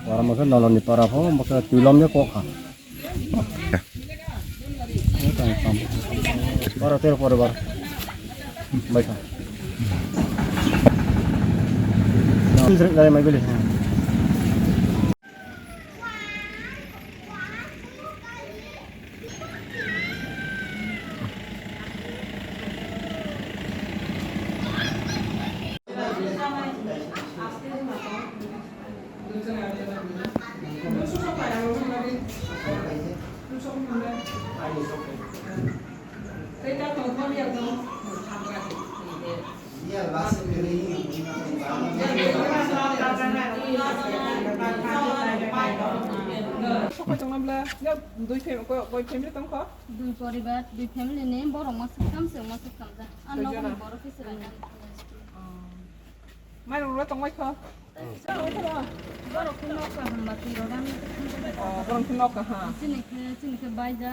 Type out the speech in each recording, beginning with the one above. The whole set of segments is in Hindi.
Orang makan nolong di parapo, maka tulamnya kok kan? Para ter para bar, baik. Filter dari mana beli? দুই ফ্যামিলি তখন দুই পরিবার দুই ফ্যামিলি নেই বড় মাছ কামছে মাছ কামছে আর নগর বড় কিছু না mai rồi tông mai khờ বড় কোন নৌকা হামবাতি রোডান con khinh nọc cả hả চিনি বাইজা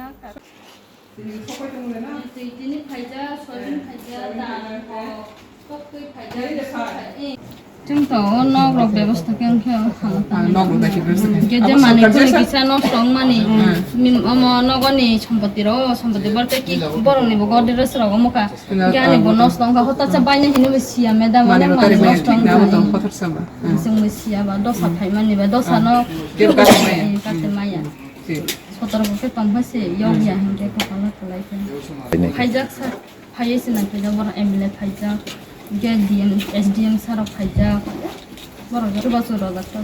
không phải trong này na চিনি ফাইজা সয়াবিন ফাইজা দাল কতই ফাইজা जोंथ' नग्रब बेबस्था नगद गेजे माने किसा नसं माने नगरनि सम्पत्तिर सम्पत्ति बर्ते कि बरंनिबो गदेर सरग मका गानिबो नसं का हताचा बायनो हिनोबो सिया मेदा माने नसं जोंबो सियाबा दसा फाइमानिबा दसा न काटे माया सतरबो पे पंफासे योगिया हिंगे कपाला तलाइते फाइजाक सा फाइयेसिना केजा बर एमएलए फाइजाक गेडीएम एसडीएम सारा फाइजा बर सोरबा सोरबा डाक्टर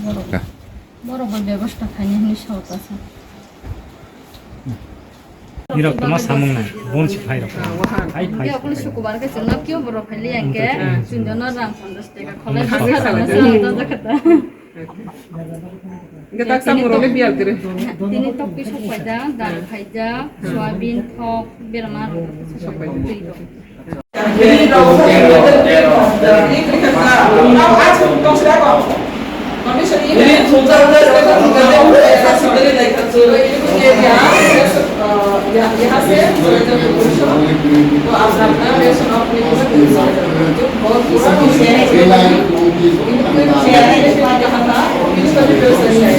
बर व्यवस्था खाने हिनि सावतासा 이렇게 막 사먹네. 뭔지 파이로. 아이 파이. 게 오늘 शुक्रबार के चलना क्यों बर फैली आके जुनजन राम 50 টাকা खले जाजाखता 이게 딱 사먹으러 비할 때래 तिनी टक्की सब फाइजा दाल फाइजा सोयाबिन थक बेरामा सब फाइजा Condition ini यहाँ से तो आप अपना रेशन अपने बहुत पूरा जहाँ था इसका भी प्रोसेस है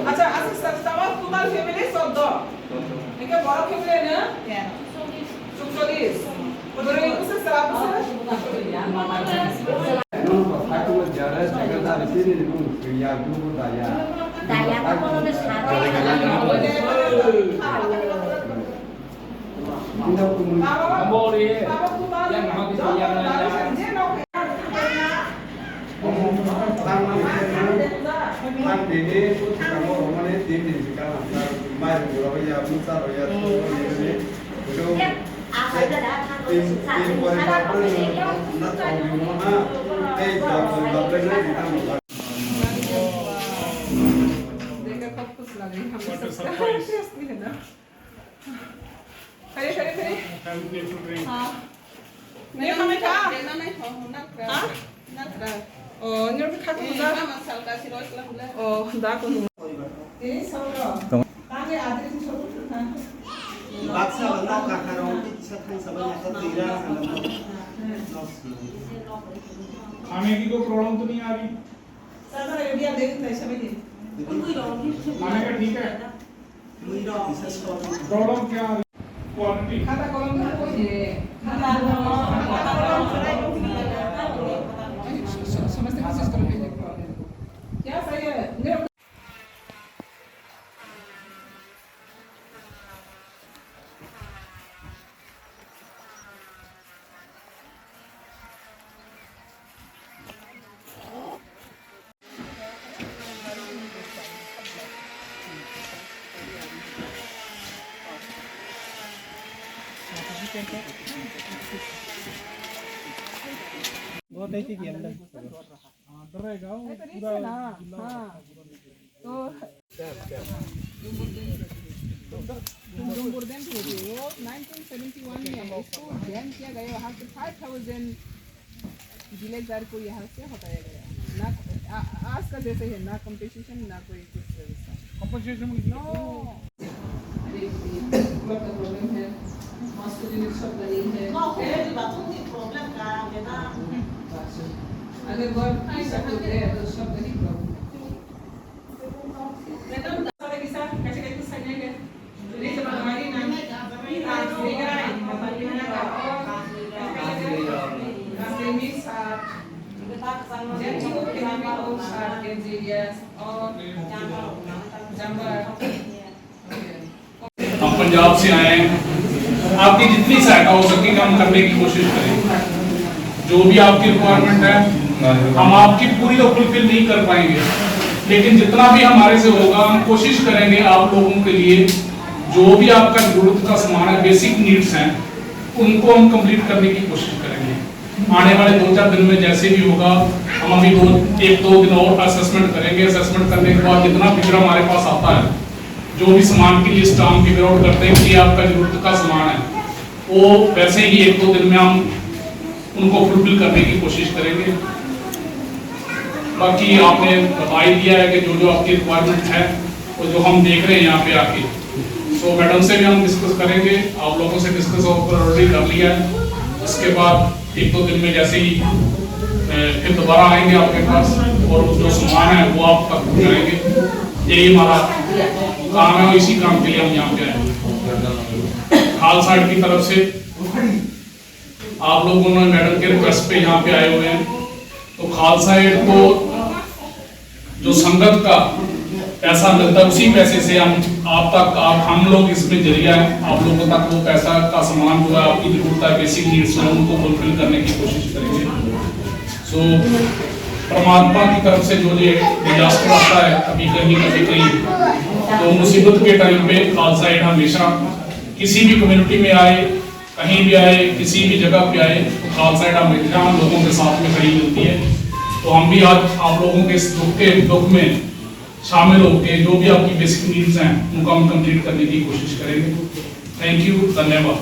अच्छा असं सवाल तुम्हाला फॅमिली सोडतो ठीक आहे बड़ा फॅमिली ना 40 बरं कसं सराब Nó có phải không giờ đấy, cái ta phải xin đi cũng phải nhà cũng phải nhà. देखा कब कुछ लगे हम सबका है ना खड़े खड़े खड़े हाँ नहीं हमें क्या Dia nanai ho nak हाँ nak oh nyur ke kaki Dah dah masal kasih roi kelam belah. oh dah aku ini saudara kami ada di saudara बादशाह बंदा का करो कि सत्संग सब में सब तेरा खाने की कोई प्रॉब्लम तो नहीं आ रही सारा इंडिया देख कैसे में खाने का ठीक है प्रॉब्लम क्या आ रही क्वालिटी खाता कॉलम में कोई है खाता समझते कोशिश करो क्या सही है मेरा बहुत है कि अंदर अंदर रहेगा वो पूरा हाँ तो बुर्देन थे वो 1971 में इसको बैन किया गया वहाँ से 5000 विलेजर को यहाँ से हटाया गया ना आज का जैसे है ना कंपटीशन ना कोई कुछ व्यवस्था कंपनसेशन नो प्रॉब्लम है मास्कुलिन सब लगी है अगर वर्ड की सकते हैं तो सब नहीं प्रॉब्लम मैडम सारे के साथ कैसे कैसे सजेंगे नहीं जब हमारी नाम आज लेकर आए हमारी ना का रास्ते साथ जेंटी को के नाम को साथ के जीएस और जंबर हम पंजाब से आए हैं आपकी जितनी सहायता हो सके हम करने की कोशिश करें जो भी आपकी रिक्वायरमेंट है हम आपकी पूरी तो फुलफिल नहीं कर पाएंगे लेकिन जितना भी हमारे से होगा हम कोशिश करेंगे आप लोगों के लिए जो भी आपका जरूरत का सामान है बेसिक नीड्स हैं उनको हम कंप्लीट करने की कोशिश करेंगे आने वाले 2-4 दिन में जैसे भी होगा हम अभी 1-2 दिन और असेसमेंट करेंगे असेसमेंट करने के बाद जितना फिगर हमारे पास आता है जो भी सामान की लिस्ट हम फिगर आउट करते हैं कि आपका जरूरत का सामान है वो वैसे ही 1-2 दिन में हम उनको फुलफिल करने की कोशिश करेंगे बाकी आपने बता ही दिया है कि जो जो आपकी रिक्वायरमेंट है वो जो हम देख रहे हैं यहाँ पे आके सो मैडम से भी हम डिस्कस करेंगे आप लोगों से डिस्कस ऑलरेडी कर लिया है इसके बाद 1-2 दिन में जैसे ही फिर दोबारा आएंगे आपके पास और जो सामान है वो आप तक पहुँचाएंगे यही हमारा काम है इसी काम के लिए हम यहाँ पे आए खालसा एड की तरफ से आप लोगों ने मैडम के रिक्वेस्ट पे यहाँ पे आए हुए हैं तो खालसा एड को जो संगत का पैसा मिलता है उसी पैसे से हम आप तक हम लोग इसमें जरिया है आप लोगों तक वो पैसा का सामान जो है आपकी जरूरत है बेसिक नीड्स है उनको फुलफिल करने की कोशिश करेंगे सो परमात्मा की तरफ से जो ये डिजास्टर आता है कभी कहीं तो मुसीबत के टाइम पे खालसा एड हमेशा किसी भी कम्युनिटी में आए कहीं भी आए किसी भी जगह पे आए तो खालसा एड हमेशा हम लोगों के साथ में खड़ी मिलती है तो हम भी आज आप लोगों के इस दुख में शामिल होकर जो भी आपकी बेसिक नीड्स हैं उनको हम कंप्लीट करने की कोशिश करेंगे थैंक यू धन्यवाद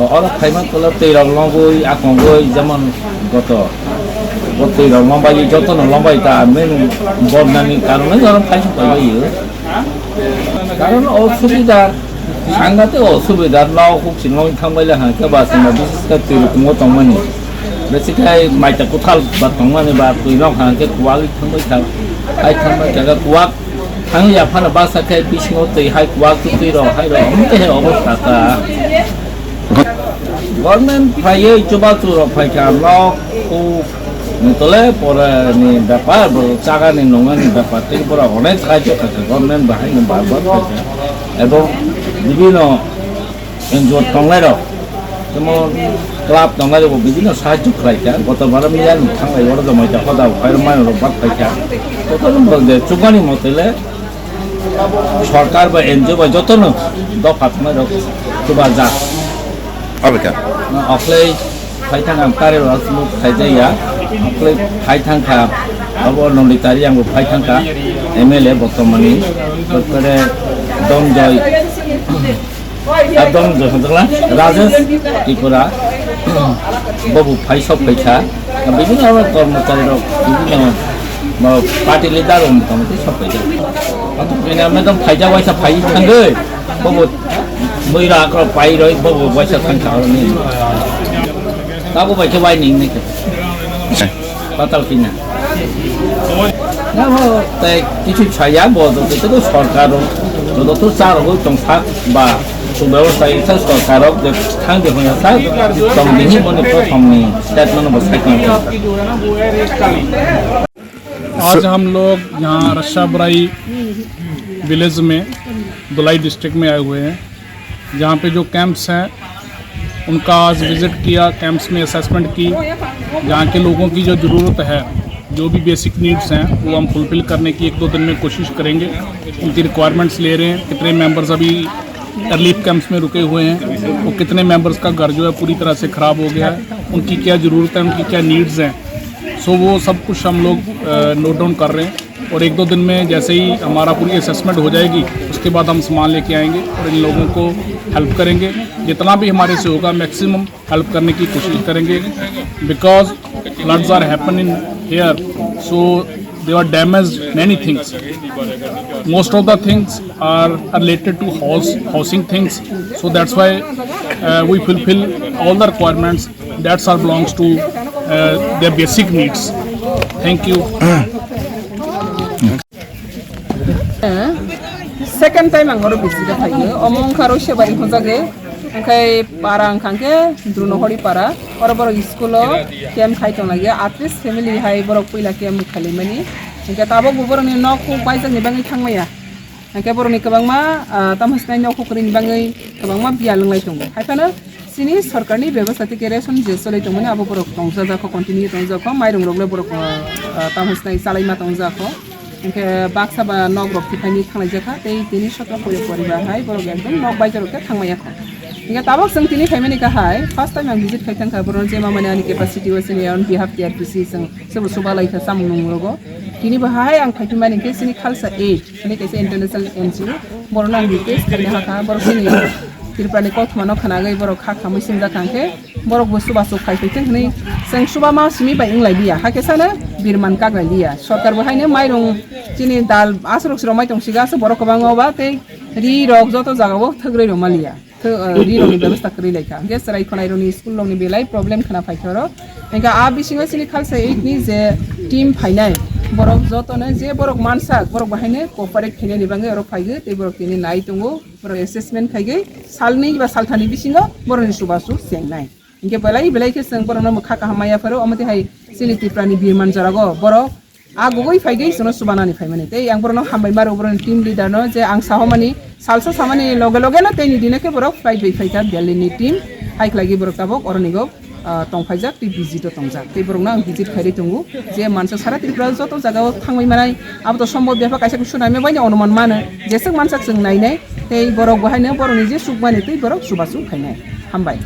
Orang kaiman kalau tidak lombai, aku lombai zaman goto, goto tidak lombai, jodoh lombai tak menu bornani karena orang kaiman kalau iya, karena असुविधा, sangat असुविधा lau kucing lau tambah lah, kebasa nabi sekarang tunggu tongmani, besikai macam kutal bat tongmani bat tu lau hang ke kuali tambah kau, hai tambah jaga kuat, hang ya pana bahasa kai bising otai hai kuat tu lau hai lau, mungkin hai orang kata. Government ফাইয়ে চুবা চুরো ফাইকা লক ও নিতলে পরে নি ব্যাপার চাগানি নঙ্গানি ব্যাপার থেকে পরে অনেক সাহায্য থাকে গভর্নমেন্ট বাহিনী বারবার থাকে এবং বিভিন্ন এনজিও টংলাইরক যেমন ক্লাব টংলাইরক বিভিন্ন সাহায্য খাইকা গতবার মিয়ান থাংলাই বড় জমাইতা হদা ফাইর মাইনর বাদ খাইকা তখন বলতে চুগানি মতেলে সরকার বা এনজিও বা যত দফা টংলাইরক চুবা যা অকলাই ফাইথাঙ্গা তারে রাসমুক খাইজাইয়া অকলাই ফাইথাঙ্গা আবার নলিতারি আঙ্গু ফাইথাঙ্গা এমএলএ বর্তমানে তারপরে দমজয় দমজয় হতলা রাজেশ ত্রিপুরা বাবু ফাইসব ফাইথা বিভিন্ন কর্মচারী বিভিন্ন পার্টি লিডার মোটামুটি সব ফাইথা একদম ফাইজা ওয়াইসা ফাই থাঙ্গে বাবু মহিলা পাই রই বাবু ওয়াইসা থাঙ্গা Tahu baca waining ni kan? Batal kina. Nah, tapi কিছু saya bodoh itu tu सरकार jodoh tu cara tu tongkat bah sumber saya itu सरकार जो थंग जो है साल तंग ini mana प्रथम ni statement बसाइkan. आज हम लोग यहाँ रशाबराई विलेज में दुलाई डिस्ट्रिक्ट में आए हुए हैं जहाँ पे जो कैंप्स हैं उनका आज विज़िट किया कैंप्स में असेसमेंट की जहाँ के लोगों की जो ज़रूरत है जो भी बेसिक नीड्स हैं वो हम फुलफ़िल करने की 1-2 दिन में कोशिश करेंगे उनकी रिक्वायरमेंट्स ले रहे हैं कितने मेंबर्स अभी रिलीफ कैंप्स में रुके हुए हैं वो कितने मेंबर्स का घर जो है पूरी तरह से ख़राब हो गया है उनकी क्या ज़रूरत है उनकी क्या नीड्स हैं सो वो सब कुछ हम लोग नोट डाउन कर रहे हैं और 1-2 दिन में जैसे ही हमारा पूरी असेसमेंट हो जाएगी उसके बाद हम सामान लेके आएंगे और इन लोगों को हेल्प करेंगे जितना भी हमारे से होगा मैक्सिमम हेल्प करने की कोशिश करेंगे because floods are happen in here so they are damaged many things most of the things are related to housing things so that's why we fulfill all the requirements that's are belongs to their basic needs. Thank you. Second time ang horo visit thayo omong kharo sebari khojage angkai para angkangke druno hori para ora boro school kem khaitong lagi at least family hai borok puila kem khalimani angka tabo boroni nok ku baijak ni bangai thangmaya angka boroni kabangma tamhasnai nok ku krin bangai kabangma bialunglai tongo haifana sini सरकारनि व्यवस्था के रेशन जे चलै दंमोन आबो बरक तंजा जाखो कन्टिन्यू तंजा खो माइरं रोगले बरक तामहसनाय सालाइमा तंजा खो इनके बाक्सा बा नग रक थिफानि थांनाय जाखा तै तिनि सत्र परिबा हाय बरक एकदम नग बाइजरके थांमाया खो इनके ताबक जों तिनि फैमिनि का हाय फर्स्ट टाइम आं विजिट खाइथां का बरन जे मामानि आनि कैपेसिटी वसनि अन बिहाफ टीआरपीसी जों सब सुबालाय था सामनु रोगो तिनि बाहाय आं खाइथमानि के सिनि खालसा 8 ने कैसे इंटरनेशनल एनजीओ बरन आं रिक्वेस्ट करने हाका बरक सिनि तिरपानि कथमानो खानागै बरक खाखा मैसिम जाखांखे बरक बस्तु बासु खाइफैथों हनै जों सुबा मा सिमि बाय इंलाय बिया हाकेसानो बिरमान कागाय लिया सरकार बहायनो माइरं जिनि दाल आसरक सिराव माइथं सिगासो बरक बाङावबा तै रि रक जत जागावो थग्रै रमालिया रि रकनि व्यवस्था करिलायखा गेस राय खनायरनि स्कुल लंनि बेलाय प्रॉब्लेम खाना फाइथरो एंगा आ बिसिङै सिनि खालसा 8 नि जे टीम फाइनाय बरक जतनो जे बरक मानसा बरक बाहायनो कोऑपरेट खिने बाङै अरक फाइगो तै बरक तिनि नाय दंगो बरक एसेसमेन्ट खाइगै सालनै बा सालथानि बिसिङो बरनि सुबासु सेंनाय इनके बेलाय के जों बरनो मखा काहामायाफोर अमते हाय सिलिटिप्रानि बिरमान जरागो बरक आ गुबै फाइगै सनो सुबानानि फाइमानि तै आं बरनो हामबाय मारो बरन टीम लीडर न जे आं साहमानि सालसा सामानि लगे लगे न तैनि दिनके बरक फ्लाइट बै फाइटा दिल्लीनि टीम हाइख्लागि बरक ताबक अरनिगो तंफाइजाक ति विजिट तंजाक तै बरकना आं विजिट खाइरै दंगु जे मानसा सारा त्रिपुरा जत जागाव थांबाय मानाय आबो समबो बेफा काइसे सुनाय बायनि अनुमान मानो जेसेक मानसा जों नायनाय तै बरक बहायनो बरनि जे सुकमानि तै बरक सुबासु खाइनाय हामबाय।